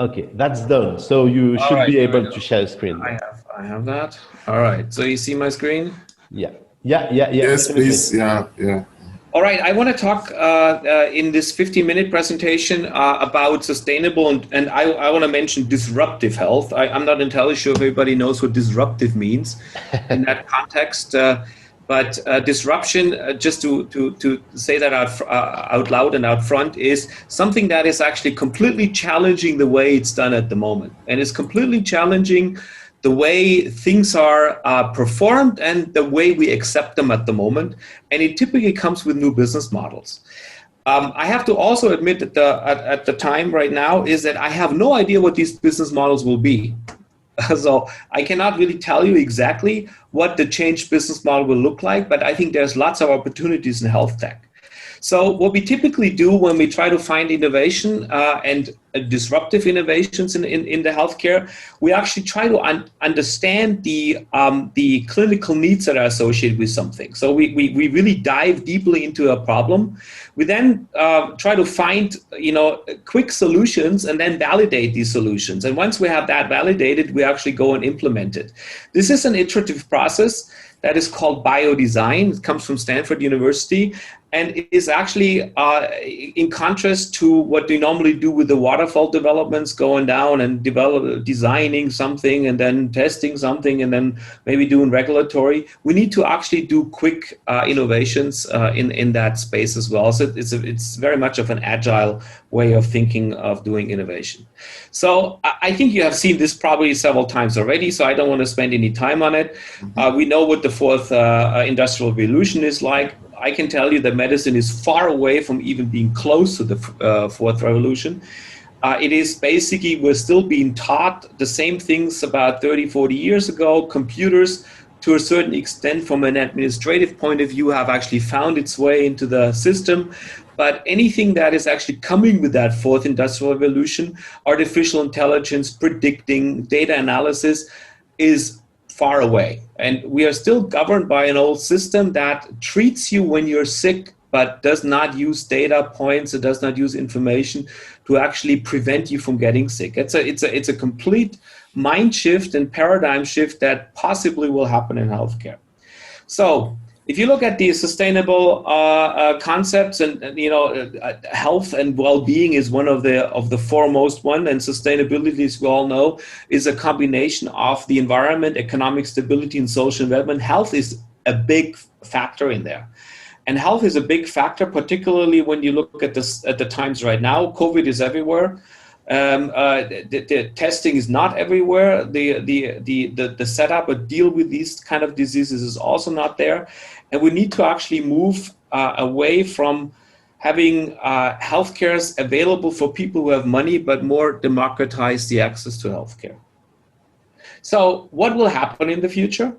Okay, that's done. So you All should right, be here we able go. to share screen now. I have that. All right, so you see my screen? Yeah, yeah, yeah, yeah. Yes, Definitely. please. Yeah, yeah. All right, I want to talk in this 15-minute presentation about sustainable and I want to mention disruptive health. I'm not entirely sure if everybody knows what disruptive means in that context, but disruption, just to say that out loud and out front, is something that is actually completely challenging the way it's done at the moment, and it's completely challenging the way things are performed and the way we accept them at the moment. And it typically comes with new business models. I have to also admit that at the time right now is that I have no idea what these business models will be. So I cannot really tell you exactly what the changed business model will look like, but I think there's lots of opportunities in health tech. So what we typically do when we try to find innovation and disruptive innovations in the healthcare, we actually try to understand the clinical needs that are associated with something. So we really dive deeply into a problem. We then try to find quick solutions and then validate these solutions. And once we have that validated, we actually go and implement it. This is an iterative process that is called biodesign. It comes from Stanford University, and it is actually in contrast to what they normally do with the waterfall developments, going down and designing something and then testing something and then maybe doing regulatory. We need to actually do quick innovations in that space as well. So it's very much of an agile way of thinking of doing innovation. So I think you have seen this probably several times already, so I don't want to spend any time on it. We know what the fourth industrial revolution is like. I can tell you that medicine is far away from even being close to the fourth revolution. It is basically, we're still being taught the same things about 30, 40 years ago. Computers, to a certain extent, from an administrative point of view, have actually found its way into the system. But anything that is actually coming with that fourth industrial revolution, artificial intelligence, predicting, data analysis, is far away. And we are still governed by an old system that treats you when you're sick, but does not use data points, it does not use information to actually prevent you from getting sick. It's a complete mind shift and paradigm shift that possibly will happen in healthcare. So if you look at the sustainable concepts, and health and well-being is one of the foremost one, and sustainability, as we all know, is a combination of the environment, economic stability, and social development. Health is a big factor in there. And health is a big factor, particularly when you look at the times right now. COVID is everywhere. The testing is not everywhere. The setup or deal with these kind of diseases is also not there. And we need to actually move away from having healthcare available for people who have money, but more democratize the access to healthcare. So what will happen in the future?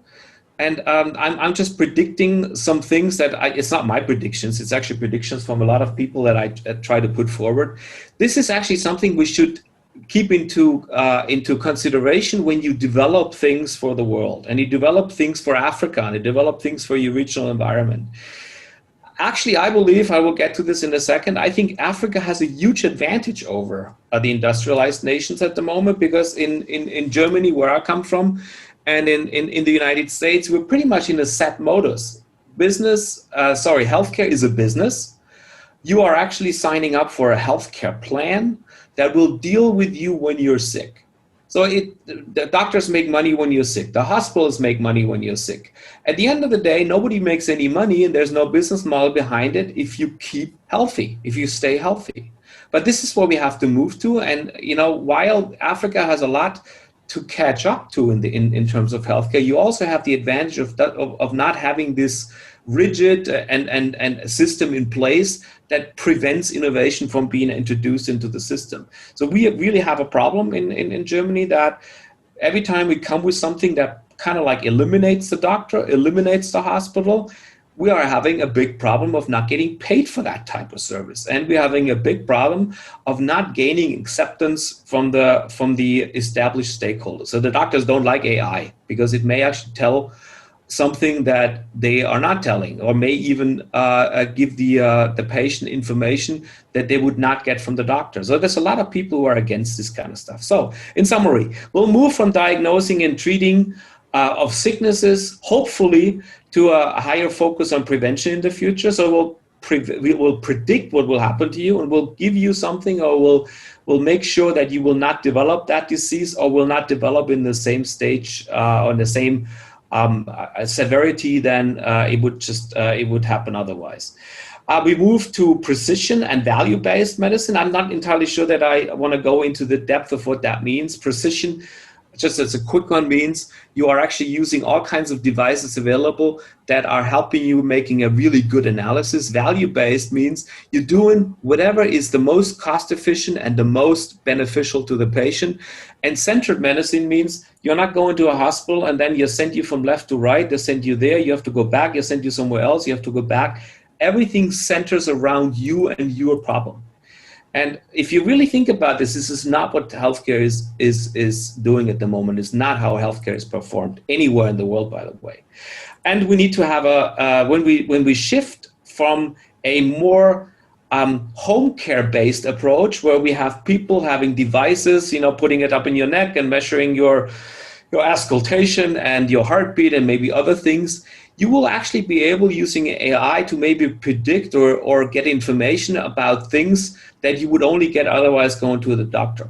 And I'm just predicting some things that it's not my predictions, it's actually predictions from a lot of people that I try to put forward. This is actually something we should keep into consideration when you develop things for the world, and you develop things for Africa, and you develop things for your regional environment. Actually, I believe, I will get to this in a second, I think Africa has a huge advantage over the industrialized nations at the moment, because in Germany, where I come from, and in the United States, we're pretty much in a set modus. Healthcare is a business. You are actually signing up for a healthcare plan that will deal with you when you're sick. So the doctors make money when you're sick. The hospitals make money when you're sick. At the end of the day, nobody makes any money, and there's no business model behind it if you keep healthy, if you stay healthy. But this is what we have to move to. And while Africa has a lot to catch up to in terms of healthcare, you also have the advantage of not having this rigid and system in place that prevents innovation from being introduced into the system. So we really have a problem in Germany that every time we come with something that kind of like eliminates the doctor, eliminates the hospital, we are having a big problem of not getting paid for that type of service. And we're having a big problem of not gaining acceptance from the established stakeholders. So the doctors don't like AI because it may actually tell something that they are not telling, or may even give the patient information that they would not get from the doctor. So there's a lot of people who are against this kind of stuff. So in summary, we'll move from diagnosing and treating of sicknesses, hopefully, to a higher focus on prevention in the future. So we will predict what will happen to you, and we'll give you something, or we'll make sure that you will not develop that disease, or will not develop in the same stage or in the same severity than it would happen otherwise. We move to precision and value-based medicine. I'm not entirely sure that I want to go into the depth of what that means. Precision, just as a quick one, means you are actually using all kinds of devices available that are helping you making a really good analysis. Value-based means you're doing whatever is the most cost-efficient and the most beneficial to the patient. And centered medicine means you're not going to a hospital and then you send you from left to right. They send you there, you have to go back, you send you somewhere else, you have to go back. Everything centers around you and your problem. And if you really think about this, this is not what healthcare is doing at the moment. It's not how healthcare is performed anywhere in the world, by the way. And we need to have when we shift from a more home care based approach, where we have people having devices, putting it up in your neck and measuring your auscultation and your heartbeat and maybe other things, you will actually be able, using AI, to maybe predict or get information about things that you would only get otherwise going to the doctor,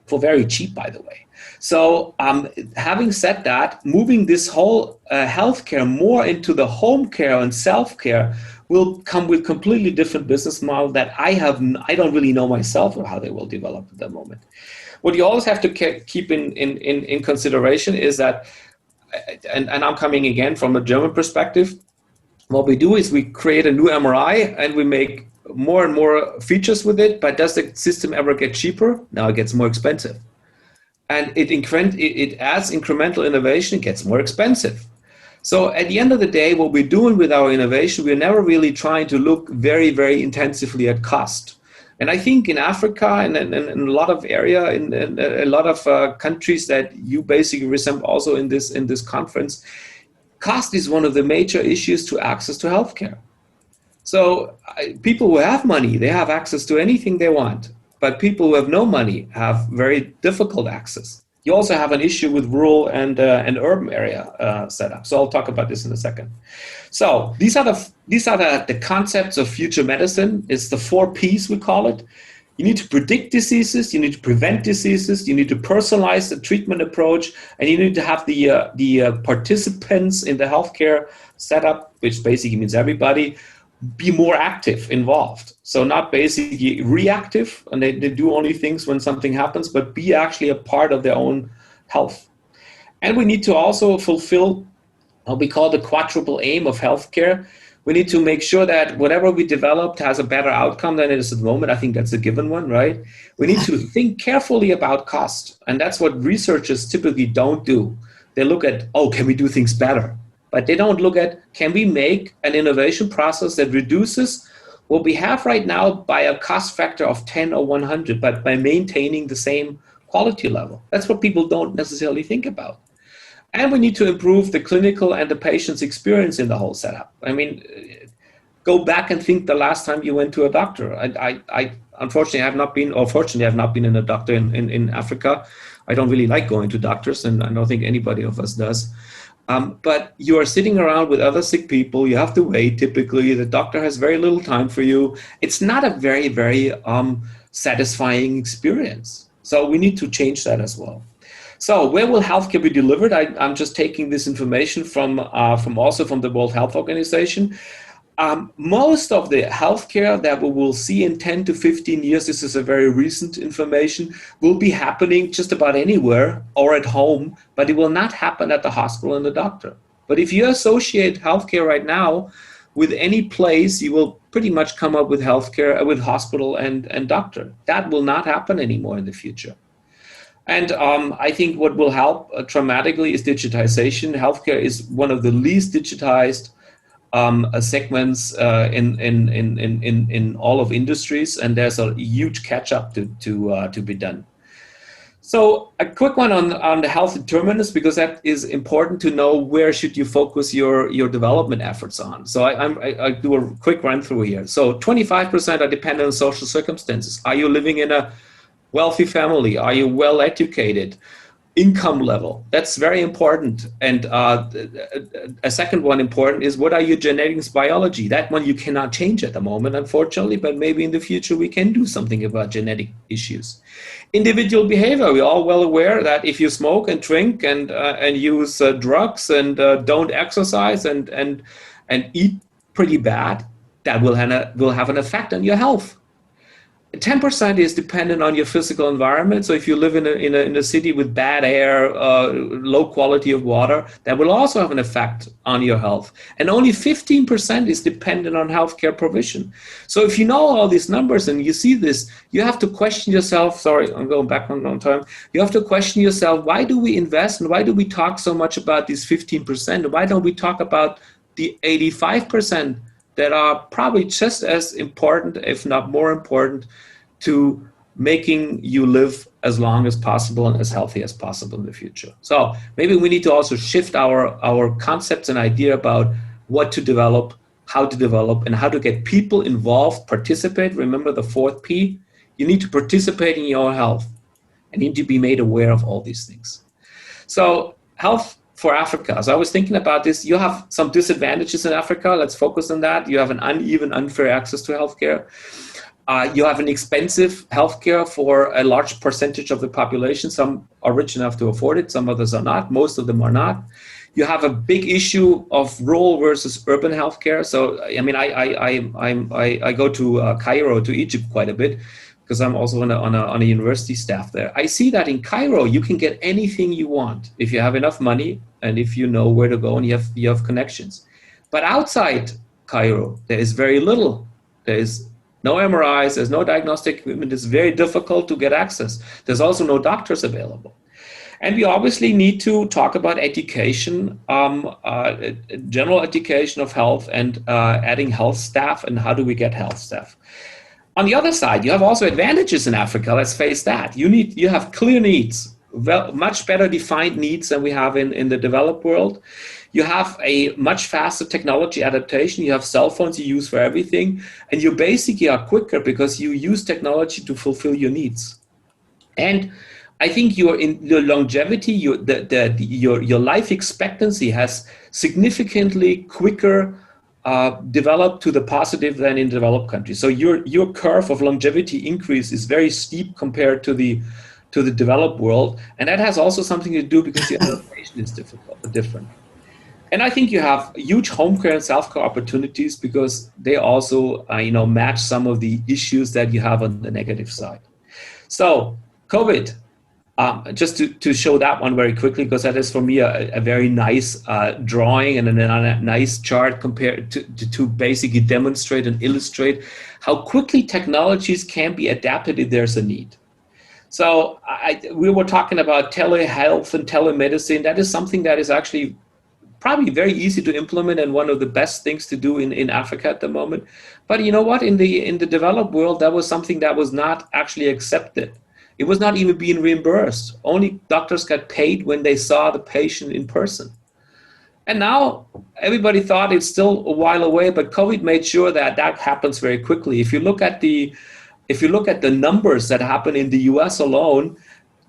for very cheap, by the way. So having said that, moving this whole healthcare more into the home care and self-care will come with completely different business model that I don't really know myself or how they will develop at the moment. What you always have to keep in consideration is that, and I'm coming again from a German perspective, what we do is we create a new MRI and we make more and more features with it, but does the system ever get cheaper? No, it gets more expensive. And it adds incremental innovation, it gets more expensive. So at the end of the day, what we're doing with our innovation, we're never really trying to look very, very intensively at cost. And I think in Africa and in a lot of area, in a lot of countries that you basically resemble also in this conference, cost is one of the major issues to access to healthcare. So people who have money, they have access to anything they want. But people who have no money have very difficult access. You also have an issue with rural and urban area setup. So I'll talk about this in a second. So these are the concepts of future medicine. It's the 4 Ps, we call it. You need to predict diseases, you need to prevent diseases, you need to personalize the treatment approach, and you need to have the participants in the healthcare setup, which basically means everybody, be more active, involved. So not basically reactive, and they do only things when something happens, but be actually a part of their own health. And we need to also fulfill what we call the Quadruple Aim of Healthcare. We need to make sure that whatever we developed has a better outcome than it is at the moment. I think that's a given one, right? We need to think carefully about cost. And that's what researchers typically don't do. They look at, can we do things better? But they don't look at, can we make an innovation process that reduces what we have right now by a cost factor of 10 or 100, but by maintaining the same quality level? That's what people don't necessarily think about. And we need to improve the clinical and the patient's experience in the whole setup. I mean, go back and think the last time you went to a doctor. I unfortunately have not been, or fortunately have not been in a doctor in Africa. I don't really like going to doctors, and I don't think anybody of us does. But you are sitting around with other sick people. You have to wait. Typically, the doctor has very little time for you. It's not a very, very satisfying experience. So we need to change that as well. So where will healthcare be delivered? I'm just taking this information from the World Health Organization. Most of the healthcare that we will see in 10 to 15 years, this is a very recent information, will be happening just about anywhere or at home, but it will not happen at the hospital and the doctor. But if you associate healthcare right now with any place, you will pretty much come up with healthcare, with hospital and doctor. That will not happen anymore in the future. And I think what will help dramatically is digitization. Healthcare is one of the least digitized segments in all of industries, and there's a huge catch up to be done. So a quick one on the health determinants, because that is important to know where should you focus your development efforts on. So I do a quick run through here. So 25% are dependent on social circumstances. Are you living in a wealthy family? Are you well educated? Income level, that's very important. And a second one important is, what are your genetics biology? That one you cannot change at the moment, unfortunately, but maybe in the future we can do something about genetic issues. Individual behavior, we're all well aware that if you smoke and drink and use drugs and don't exercise and eat pretty bad, that will have an effect on your health. 10% is dependent on your physical environment. So if you live in a city with bad air, low quality of water, that will also have an effect on your health. And only 15% is dependent on healthcare provision. So if you know all these numbers and you see this, you have to question yourself. Sorry, I'm going back on time. You have to question yourself, why do we invest and why do we talk so much about these 15%? Why don't we talk about the 85% that are probably just as important, if not more important, to making you live as long as possible and as healthy as possible in the future. So maybe we need to also shift our concepts and idea about what to develop, how to develop, and how to get people involved, participate. Remember the 4th P, you need to participate in your health and need to be made aware of all these things. So health for Africa. So I was thinking about this. You have some disadvantages in Africa. Let's focus on that. You have an uneven, unfair access to healthcare. You have an expensive healthcare for a large percentage of the population. Some are rich enough to afford it. Some others are not. Most of them are not. You have a big issue of rural versus urban healthcare. So, I mean, I go to Cairo, to Egypt quite a bit, because I'm also on a university staff there. I see that in Cairo, you can get anything you want if you have enough money and if you know where to go and you have connections. But outside Cairo, there is very little. There is no MRIs, there's no diagnostic equipment. It's very difficult to get access. There's also no doctors available. And we obviously need to talk about education, general education of health, and adding health staff, and how do we get health staff. On the other side, you have also advantages in Africa. Let's face that. You have clear needs, much better defined needs than we have in the developed world. You have a much faster technology adaptation. You have cell phones you use for everything, and you basically are quicker because you use technology to fulfill your needs. And I think your longevity, your life expectancy has significantly quicker developed to the positive than in developed countries. So your curve of longevity increase is very steep compared to the developed world, and that has also something to do because the adaptation is different. And I think you have huge home care and self-care opportunities because they also match some of the issues that you have on the negative side. So COVID. Just to show that one very quickly, because that is for me a very nice drawing and a nice chart compared to basically demonstrate and illustrate how quickly technologies can be adapted if there's a need. So we were talking about telehealth and telemedicine. That is something that is actually probably very easy to implement and one of the best things to do in Africa at the moment. But you know what? In the developed world, that was something that was not actually accepted. It was not even being reimbursed. Only doctors got paid when they saw the patient in person. And now everybody thought it's still a while away, but COVID made sure that happens very quickly. If you look at the numbers that happen in the US alone,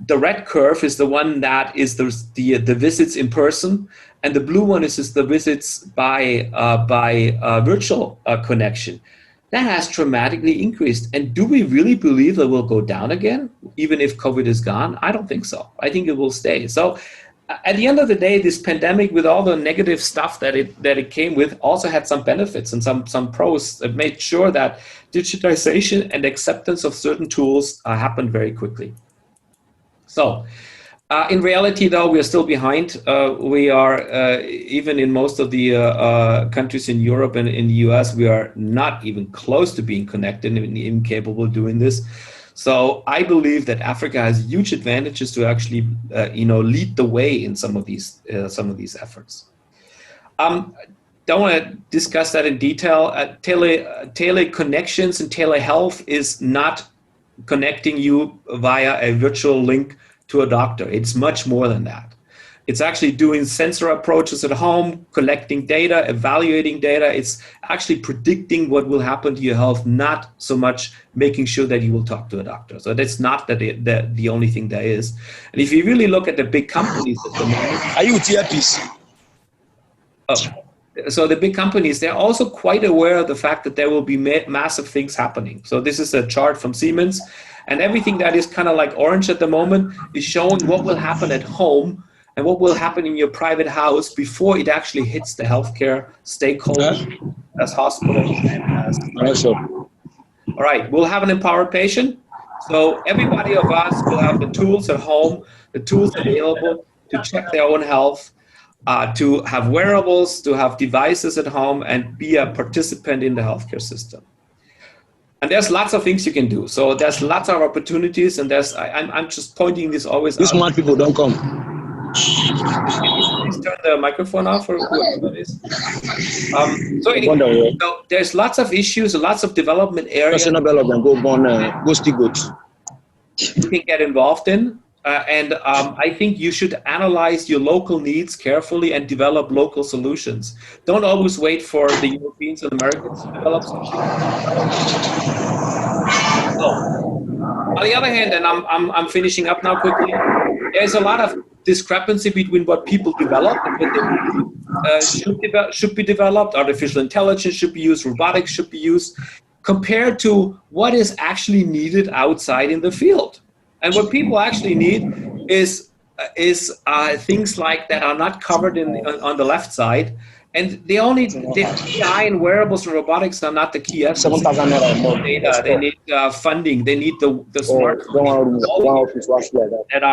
the red curve is the one that is the visits in person, and the blue one is the visits by virtual connection. That has dramatically increased. And do we really believe that will go down again, even if COVID is gone? I don't think so. I think it will stay. So at the end of the day, this pandemic, with all the negative stuff that it came with, also had some benefits and some pros that made sure that digitization and acceptance of certain tools happened very quickly. So in reality, though, we are still behind. We are, even in most of the countries in Europe and in the US, we are not even close to being connected and incapable of doing this. So I believe that Africa has huge advantages to actually, lead the way in some of these efforts. Don't want to discuss that in detail. Teleconnections and telehealth is not connecting you via a virtual link to a doctor. It's much more than that. It's actually doing sensor approaches at home, collecting data, evaluating data. It's actually predicting what will happen to your health, not so much making sure that you will talk to a doctor. So that's not the only thing there is. And if you really look at the big companies at the moment, Are you with earpiece? so the big companies, they're also quite aware of the fact that there will be massive things happening. So this is a chart from Siemens, and everything that is kind of like orange at the moment is showing what will happen at home and what will happen in your private house before it actually hits the healthcare stakeholders, as hospitals and as. All right, we'll have an empowered patient. So everybody of us will have the tools at home, the tools available to check their own health, to have wearables, to have devices at home, and be a participant in the healthcare system. And there's lots of things you can do. So there's lots of opportunities, and I'm just pointing this always out. These smart people don't come. Please turn the microphone off for whoever that is. So anyway, so there's lots of issues, lots of development areas you can get involved in. And I think you should analyze your local needs carefully and develop local solutions. Don't always wait for the Europeans and Americans to develop something. On the other hand, and I'm finishing up now quickly, there's a lot of discrepancy between what people develop and what they should be developed. Artificial intelligence should be used, robotics should be used, compared to what is actually needed outside in the field. And what people actually need is things like that are not covered on the left side. And the AI and wearables and robotics are not the key. Data. They need funding. They need the smart that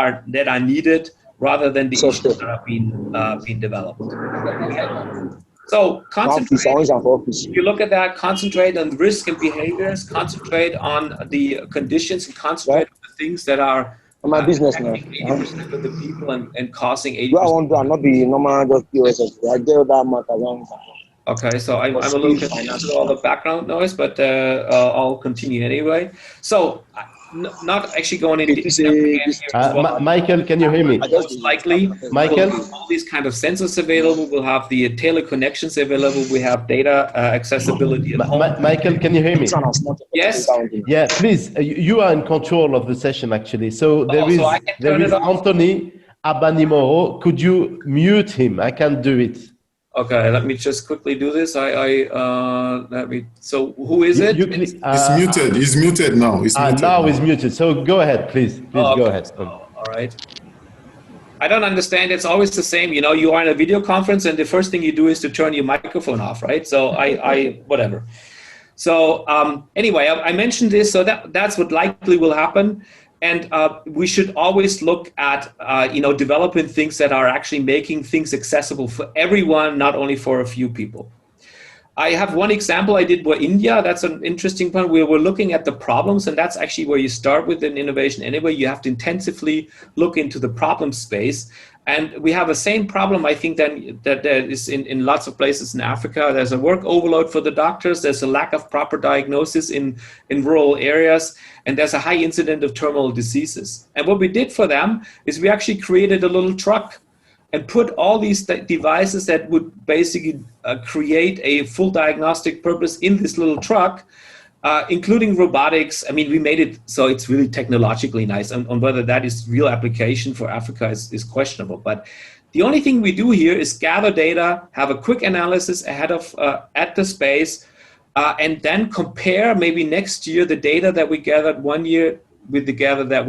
are needed rather than the issues that are being developed. Okay. So concentrate. If you look at that, concentrate on risk and behaviors. Concentrate on the conditions, and concentrate on the things that are. My business now. 80% of the people and causing 80%. I want to not be normal just POS. I get that matter. Okay, so I'm a little confused with all the background noise, but I'll continue anyway. So, not actually going into Michael, can you hear me? Most likely, Michael, we'll have all these kind of sensors available. We'll have the tele connections available. We have data accessibility at home. Michael, can you hear me? Yes. Yeah, please. You are in control of the session, actually. So there is Anthony Abanimoro. Could you mute him? I can't do it. Okay, let me just quickly do this. So who is it? He's muted. He's muted now. Now he's muted. So go ahead, please. Go ahead. All right. I don't understand. It's always the same. You know, you are in a video conference and the first thing you do is to turn your microphone off, right? So whatever. So anyway, I mentioned this. So that's what likely will happen. And we should always look at, developing things that are actually making things accessible for everyone, not only for a few people. I have one example I did for India. That's an interesting one where we're looking at the problems, and that's actually where you start with an innovation anyway. You have to intensively look into the problem space. And we have the same problem, I think, that there is in lots of places in Africa. There's a work overload for the doctors. There's a lack of proper diagnosis in rural areas. And there's a high incidence of terminal diseases. And what we did for them is we actually created a little truck and put all these devices that would basically create a full diagnostic purpose in this little truck, including robotics. I mean, we made it so it's really technologically nice. And whether that is real application for Africa is questionable. But the only thing we do here is gather data, have a quick analysis ahead of at the space, and then compare maybe next year the data that we gathered one year with the data that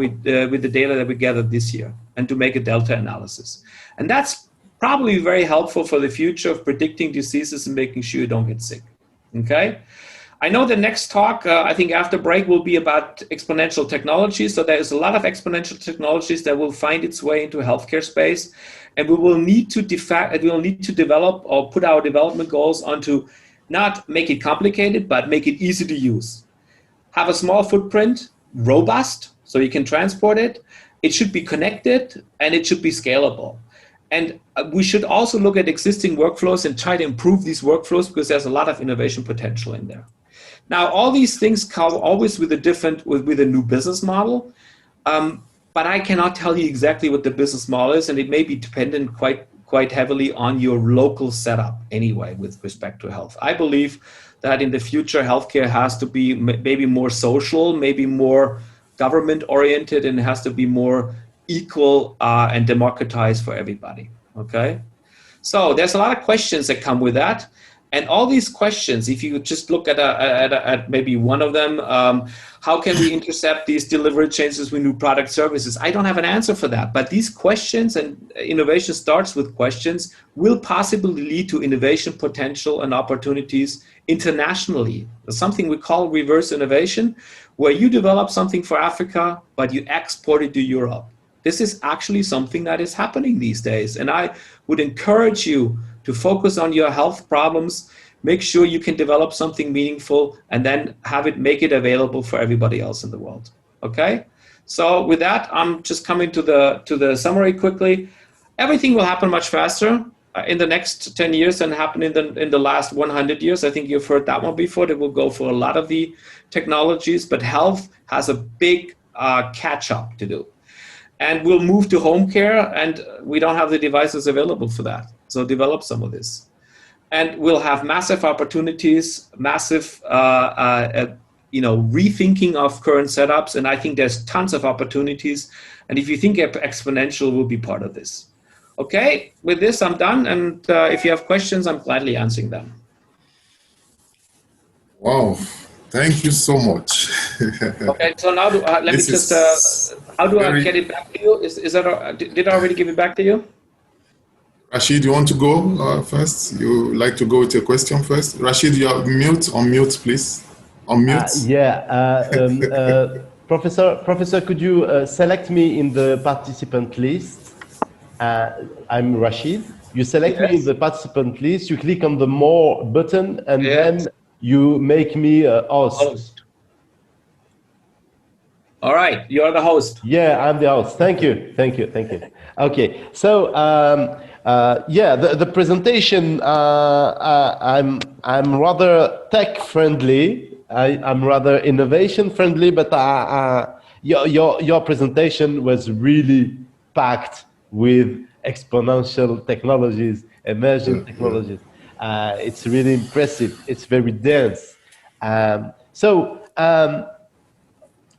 we gathered this year, and to make a delta analysis. And that's probably very helpful for the future of predicting diseases and making sure you don't get sick. Okay. I know the next talk, I think after break, will be about exponential technologies. So there's a lot of exponential technologies that will find its way into healthcare space, and we will need to develop or put our development goals onto not make it complicated, but make it easy to use. Have a small footprint, robust, so you can transport it. It should be connected, and it should be scalable. And we should also look at existing workflows and try to improve these workflows, because there's a lot of innovation potential in there. Now, all these things come always with a new business model. but I cannot tell you exactly what the business model is, and it may be dependent quite heavily on your local setup anyway with respect to health. I believe that in the future, healthcare has to be maybe more social, maybe more government oriented, and it has to be more equal and democratized for everybody, okay? So there's a lot of questions that come with that. And all these questions, if you just look at maybe one of them, how can we intercept these delivery changes with new product services? I don't have an answer for that. But these questions, and innovation starts with questions, will possibly lead to innovation potential and opportunities internationally. Something we call reverse innovation, where you develop something for Africa, but you export it to Europe. This is actually something that is happening these days. And I would encourage you to focus on your health problems, make sure you can develop something meaningful, and then make it available for everybody else in the world. Okay? So with that, I'm just coming to the summary quickly. Everything will happen much faster in the next 10 years than happened in the last 100 years. I think you've heard that one before. It will go for a lot of the technologies, but health has a big catch-up to do. And we'll move to home care, and we don't have the devices available for that. So develop some of this. And we'll have massive opportunities, massive rethinking of current setups. And I think there's tons of opportunities. And if you think exponential will be part of this. Okay, with this, I'm done. And if you have questions, I'm gladly answering them. Wow. Thank you so much. Okay, so now let me just, how do I get it back to you? Did I already give it back to you? Rashid, you want to go first? You like to go with your question first? Rashid, you are mute, on mute, please. On mute. Professor, could you select me in the participant list? I'm Rashid. You select me in the participant list, you click on the more button, and then you make me a host. All right, you're the host. Yeah, I'm the host. Thank you. Okay, so the presentation, I'm rather tech friendly. I'm rather innovation friendly, but your presentation was really packed with exponential technologies, emerging technologies. It's really impressive. It's very dense.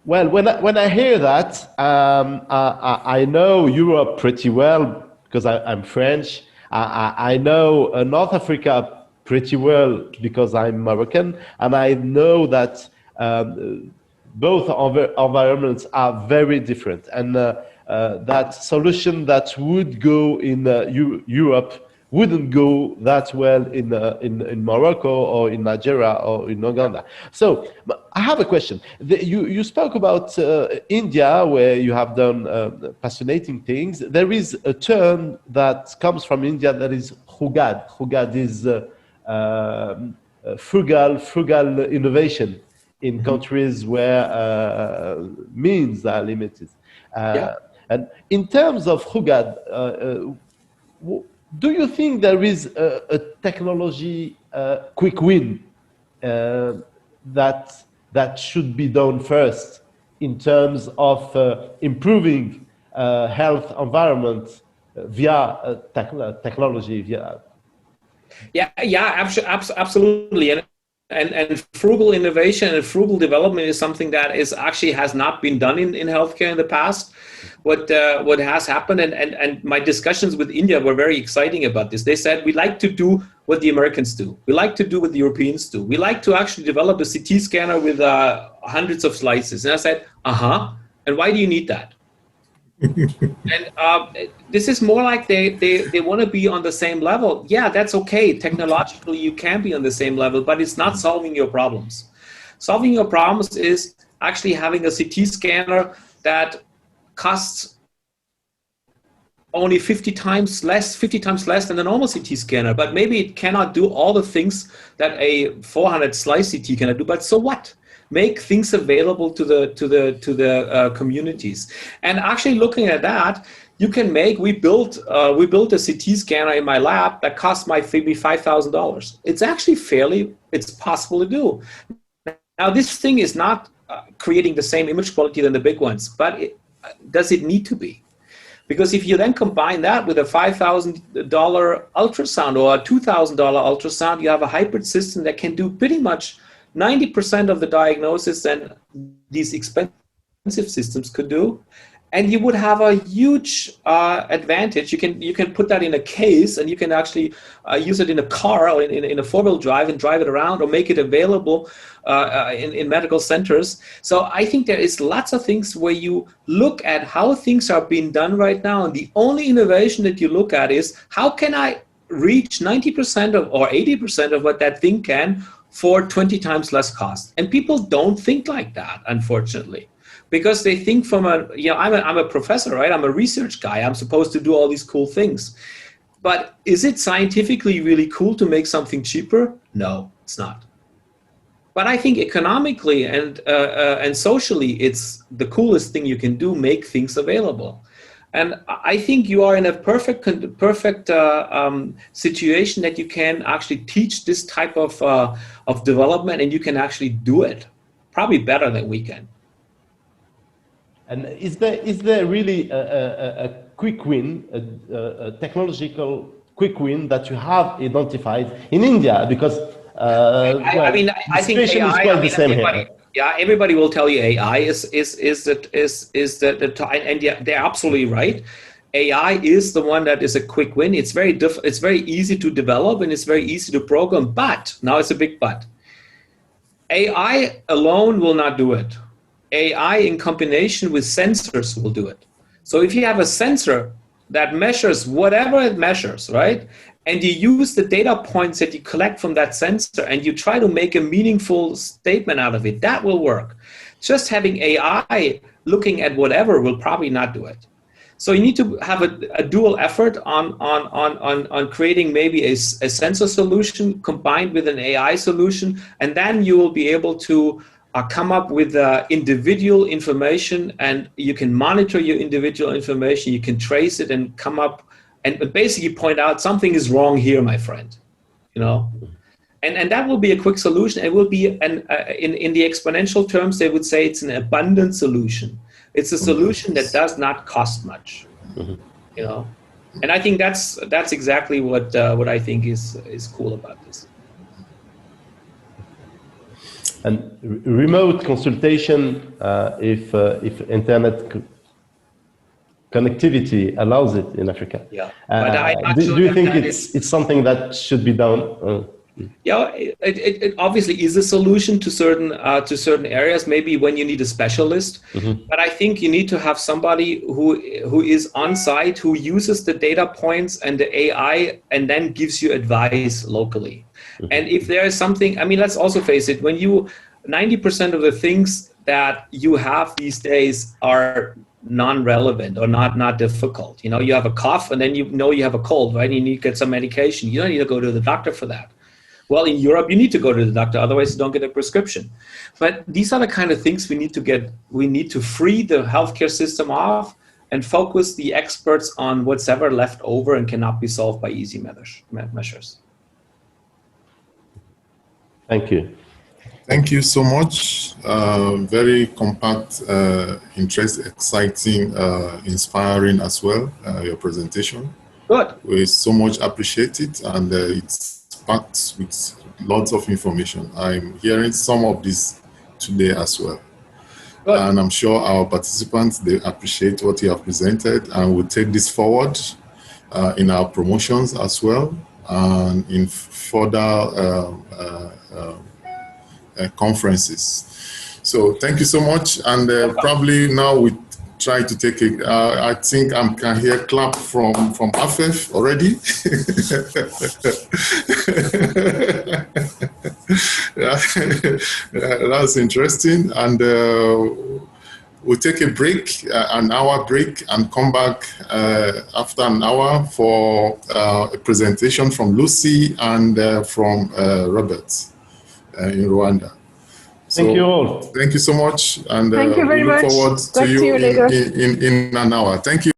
Well, when I hear that, I know Europe pretty well because I'm French. I know North Africa pretty well because I'm Moroccan, and I know that both environments are very different, and that solution that would go in Europe wouldn't go that well in Morocco or in Nigeria or in Uganda. So I have a question. You spoke about India, where you have done fascinating things. There is a term that comes from India that is Hugad. Hugad is frugal innovation in countries where means are limited. And in terms of Hugad, do you think there is a technology quick win that should be done first in terms of improving health environment via technology? Absolutely. And frugal innovation and frugal development is something that has not been done in healthcare in the past. What has happened, and my discussions with India were very exciting about this. They said, we like to do what the Americans do. We like to do what the Europeans do. We like to actually develop a CT scanner with hundreds of slices. And I said, and why do you need that? And this is more like they want to be on the same level. Yeah, that's okay. Technologically, you can be on the same level, but it's not solving your problems. Solving your problems is actually having a CT scanner that costs only 50 times less than a normal CT scanner, but maybe it cannot do all the things that a 400 slice CT cannot do, but so what? Make things available to the communities. And actually looking at that, you can we built a CT scanner in my lab that cost maybe $5,000. It's actually it's possible to do. Now this thing is not creating the same image quality than the big ones, but does it need to be? Because if you then combine that with a $5,000 ultrasound or a $2,000 ultrasound, you have a hybrid system that can do pretty much 90% of the diagnosis that these expensive systems could do. And you would have a huge advantage. You can put that in a case, and you can actually use it in a car or in a four-wheel drive and drive it around, or make it available in medical centers. So I think there is lots of things where you look at how things are being done right now, and the only innovation that you look at is how can I reach 90% of or 80% of what that thing can for 20 times less cost. And people don't think like that, unfortunately. Because they think from I'm a professor, right? I'm a research guy. I'm supposed to do all these cool things. But is it scientifically really cool to make something cheaper? No, it's not. But I think economically and socially, it's the coolest thing you can do, make things available. And I think you are in a perfect situation that you can actually teach this type of development, and you can actually do it probably better than we can. And is there really a quick win, a technological quick win that you have identified in India? Because I think AI, is quite the same here. Yeah, everybody will tell you AI is and yeah, they're absolutely right. AI is the one that is a quick win. It's very easy to develop, and it's very easy to program. But now it's a big but. AI alone will not do it. AI in combination with sensors will do it. So if you have a sensor that measures whatever it measures, right? And you use the data points that you collect from that sensor, and you try to make a meaningful statement out of it, that will work. Just having AI looking at whatever will probably not do it. So you need to have a dual effort on creating maybe a sensor solution combined with an AI solution, and then you will be able to come up with individual information, and you can monitor your individual information. You can trace it and come up and basically point out something is wrong here, my friend. And that will be a quick solution. It will be in the exponential terms, they would say it's an abundant solution. It's a solution that does not cost much. And I think that's exactly what I think is cool about this. And remote consultation, if internet connectivity allows it in Africa. Yeah. But do you think it's something that should be done? Yeah, it obviously is a solution to certain areas. Maybe when you need a specialist, but I think you need to have somebody who is on site, who uses the data points and the AI, and then gives you advice locally. And if there is something, I mean, let's also face it, when 90% of the things that you have these days are non-relevant or not difficult. You have a cough, and then you have a cold, right? You need to get some medication. You don't need to go to the doctor for that. Well, in Europe, you need to go to the doctor, otherwise you don't get a prescription. But these are the kind of things we need to free the healthcare system off and focus the experts on what's ever left over and cannot be solved by easy measures. Thank you. Thank you so much. Very compact, interesting, exciting, inspiring as well, your presentation. Good. We so much appreciate it, and it's packed with lots of information. I'm hearing some of this today as well. Good. And I'm sure our participants, they appreciate what you have presented, and we'll take this forward in our promotions as well, and in further conferences. So thank you so much, and probably now we try to take a, I think I can hear clap from AFEF already. That's interesting, and we'll take a break, an hour break, and come back after an hour for a presentation from Lucy and from Robert in Rwanda. Thank you all. Thank you so much, and thank you very we look much. forward to Talk you to you later. in an hour. Thank you.